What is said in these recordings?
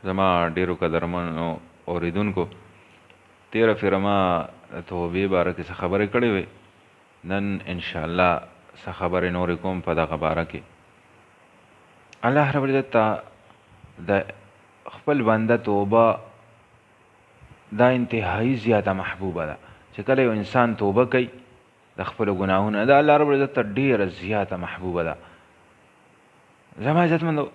زما ډیرو قدرمنو اوریدونکو، تیره فیره ما د توبې باره کې څه خبرې کړې وې. نن انشاءالله څه خبرې نورې کوم په دغه باره کې. الله رب العزت ته د خپل بنده توبه دا انتهایی زیاته محبوبه ده چې کله یو انسان توبه کوي د خپلو ګناهونه، دا الله رب العزت ته ډېره زیاته محبوبه ده. زما عزتمندو،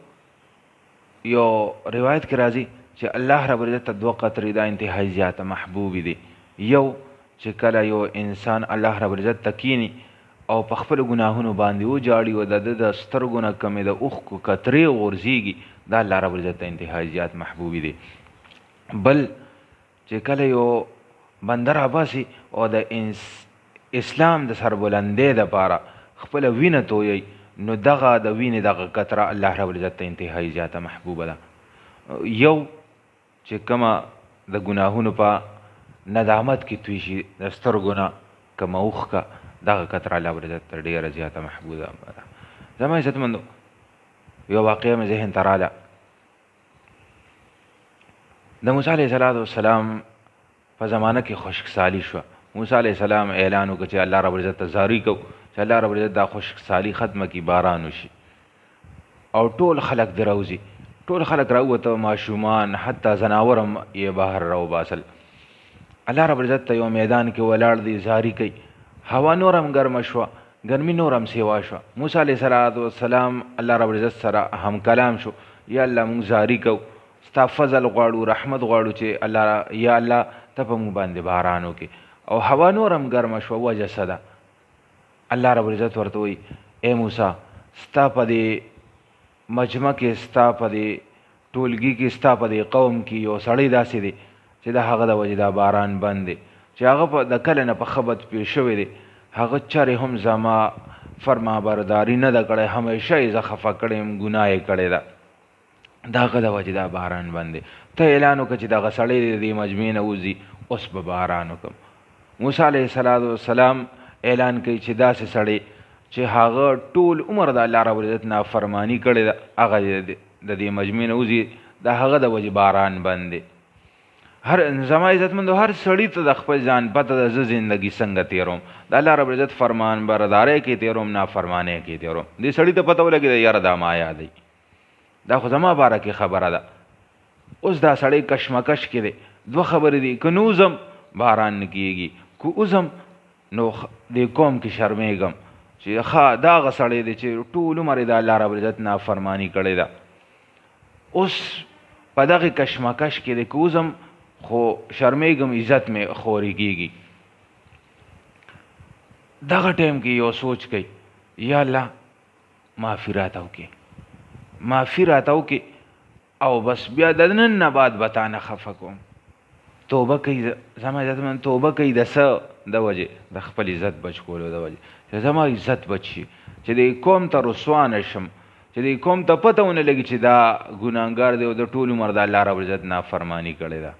یو روایت کې راځي چې الله رب العزت ته دوه قطرې دا انتهایی زیاته محبوبې دي. یو چې کله یو انسان الله رب العزت ته کیني او په خپلو ګناهونو باندې وجاړي او د ده د سترګو نه کمې د اوښکو قطرې غورځېږي، دا الله رب العزت ته انتهایی زیات محبوبې دي. بل چې کله یو بنده راباسي او د اسلام د سربلندۍ دپاره خپله وینه تویوي، نو دغه د وینې دغه قطره الله رب العزت ته انتهایی زیاته محبوبه ده. یو چې کومه د ګناهونو په ندامت کې توی شي د سترګو نه کومه اوښکه، دغه قطره الله رب العزت ته ډېره زیاته محبوبه ده. زما عزتمندو، یو واقعه مې ذهن ته راله. د موسی علیه السلام په زمانه کې خشکسالي شوه. موسی علیه السلام اعلان وکړ چې الله رب العزت ته زاری کو چې الله رب العزت دا خشکسالي ختمه کړي، باران وشي. او ټول خلک د راوځي، ټول خلک راووته، ماشومان حتی زناور هم یې بهر راوباسل. الله رب العزت ته یو میدان کې ولاړ دی، زاری کوي. هوا نور هم ګرمه شوه، ګرمي نور هم سیوا شوه. موسی علیه السلام الله رب العزت سره هم کلام شو، یا الله مونږ زاری کو، ستا فضل غواړو، رحمت غواړو چې الله یا الله ته په مونږ باندې باران وکړي. او هوا نور هم ګرمه شوه، وجه څه ده؟ الله رب العزت ورته وایي ای موسی، ستا په دې مجمع کې، ستا په دې ټولګي کې، ستا په دې قوم کې یو سړی داسې دی چې د هغه د وجې دا باران بند دی، چې هغه د کله نه په ښه بد پېښ شوی دی. هغه چرې هم زما فرمانبرداري نه ده کړې، همیشه یې زه خفه کړی یم، ګناه یې کړې ده، د هغه د وجې دا باران بند دی. ته اعلان وکړه چې دغه سړی د دې مجمع نه وځي، اوس به باران وکړم. موسی علیه السلام اعلان کوي چې داسې سړی چې هغه ټول عمر د الله رب العزت نافرماني کړې ده، هغه د دې مجمع نه وځي، د هغه د وجې باران بند دی. زما عزتمندو، هر سړي ته د خپل ځان پته ده زه زندګي څنګه تېروم، د الله رب العزت فرمان بردارۍ کې تېروم، نافرمانۍ کې تېروم. دې سړي ته پته ولګېده یاره دا ما یادوي، دا خو زما باره کې خبره ده. اوس دا سړی کشمکش کې دی، دوه خبرې دي، که نه وځم باران نه کېږي، که وځم نو دې قوم کې شرمېږم چې ښه دغه سړی دی چې ټول عمر یې د الله رب العزت نافرماني کړې ده. اوس په دغې کشمکش کې دی، که وځم خو شرمېږم، عزت مې خورې کېږي. دغه ټایم کې یو سوچ کوي، یا الله معافي راته وکړې، معافي راته وکړې، او بس بیا د نن نه بعد به تا نه خفه کوم. توبه کوي، زما عزتمند، توبه کوي د څه د وجې؟ د خپل عزت بچ کولو د وجې، چې زما عزت بچ شي، چې د قوم ته رسوا نه شم، چې د قوم ته پته ونه لګي چې دا ګناهګار دی او د ټول عمر د الله رب العزت نافرماني کړې ده.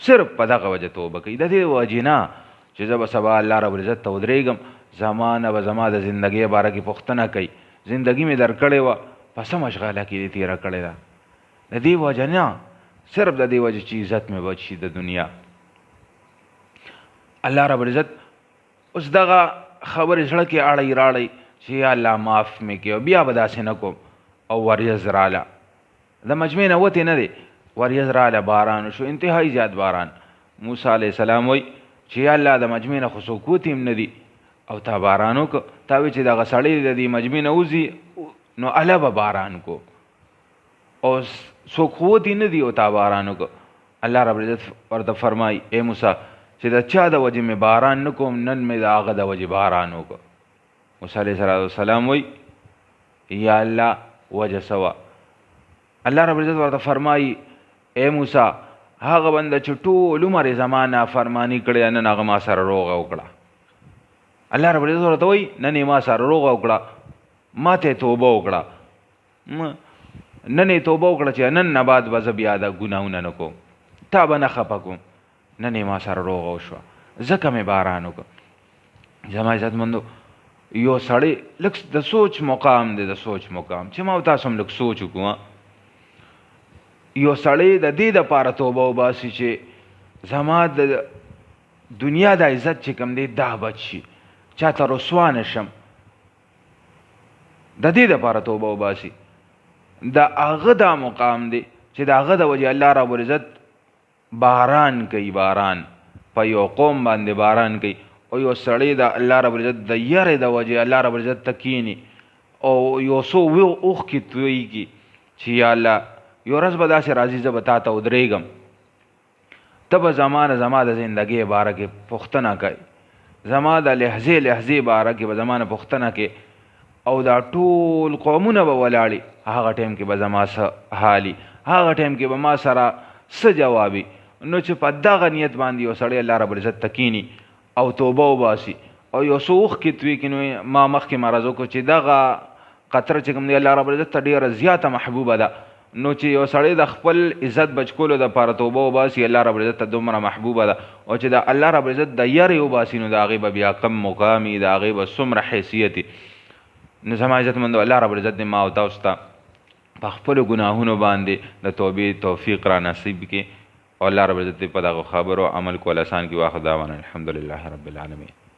صرف په دغه وجه توبه کوي، د دې وجې نه چې زه به سبا الله رب العزت ته ودرېږم، زما نه به زما د زندګۍ باره کې پوښتنه کوي، زندګي مې درکړې وه په څه مشغله کې دې تېره کړې ده. د دې وجه نه، صرف د دې وجه چې عزت مې بچ شي د دنیا. الله رب العزت اوس دغه خبرې زړه کې اړی راړی چې یا الله معاف مې کړي، او بیا به داسې نه کوم. او وریځ راله، د مجمع نه وتې نه دی، وریځ راله، باران شو، انتهایی زیات باران. موسی علیه السلام وایي چې یا الله د مجمع نه خو څوک وتې هم نه دي، او تا باران وکړه، تا وایي چې دغه سړی د دې مجمع نه وځي نو الله به باران کو، او څوک خو وتې نه دي او تا باران وکړه. الله رب العزت ورته فرمایي ای موسی چې د چا د وجې مې باران نه کوم، نن مې د هغه د وجې باران وکړه. موسی علیه السلام وایي یا الله وجه څه وه؟ الله رب العزت ورته فرمایي ای موسی، هغه بنده چې ټول عمر یې زما نافرماني کړې، نن هغه ما سره روغه وکړه. الله رب العزت ورته وایي نن یې ما سره روغه وکړه، ما ته توبه وکړه، نن یې توبه وکړه چې نن نه بعد به زه بیا د ګناهونه نه کوم، تا به نه خفه کوم، نن یې ما سره روغه وشوه، ځکه مې باران وکړه. زما عزتمندو، یو سړی لږ د سوچ مقام دی، د سوچ مقام چې ما او تاسو هم لږ سوچ وکړو. یو سړی د دې دپاره توبه وباسي چې زما د دنیا د عزت چې کوم دی دا بچ شي، چاته رسوا نه شم، د دې دپاره توبه وباسي. د هغه دا مقام دی چې د هغه د وجې الله رب العزت باران کوي، باران په یو قوم باندې باران کوي، او یو سړی د الله رب العزت د یرې د وجې الله رب العزت ته کیني او یو څو اوښکې تویږي چې یا الله یو ورځ به داسې راځي زه به تا ته ودرېږم، ته به زما د زندګۍ باره کې پوښتنه کوي، زما د لحظې لحظې باره کې به زما نه پوښتنه کوي، او دا ټول قومونه به ولاړي، هغه ټایم کې به زما څه حالي، هغه ټایم کې به ما سره څه جوابي. نو چې په دغه نیت باندې یو سړی الله رب العزت ته کیني او توبه وباسي او یو څه اوښکې توی کړي، نو ما مخکې مرض وکړو چې دغه قطره چې کوم دی الله رب العزت ته ډېره زیاته محبوبه ده. نو چې یو سړی د خپل عزت بچ کولو دپاره توبه وباسي الله رب العزت ته دومره محبوبه ده، او چې د الله رب العزت د یرې وباسي نو د هغې به بیا کم مقام وي، د هغې به څومره حیثیت وي. نو زما عزتمندو الله رب العزت دې ما او تاسو ته په خپلو ګناهونو باندې د توبې توفیق را نصیب کړي، او الله رب العزت دې په دغو خبرو عمل کول اسان کړي. واخر دعوانا الحمدلله رب العالمین.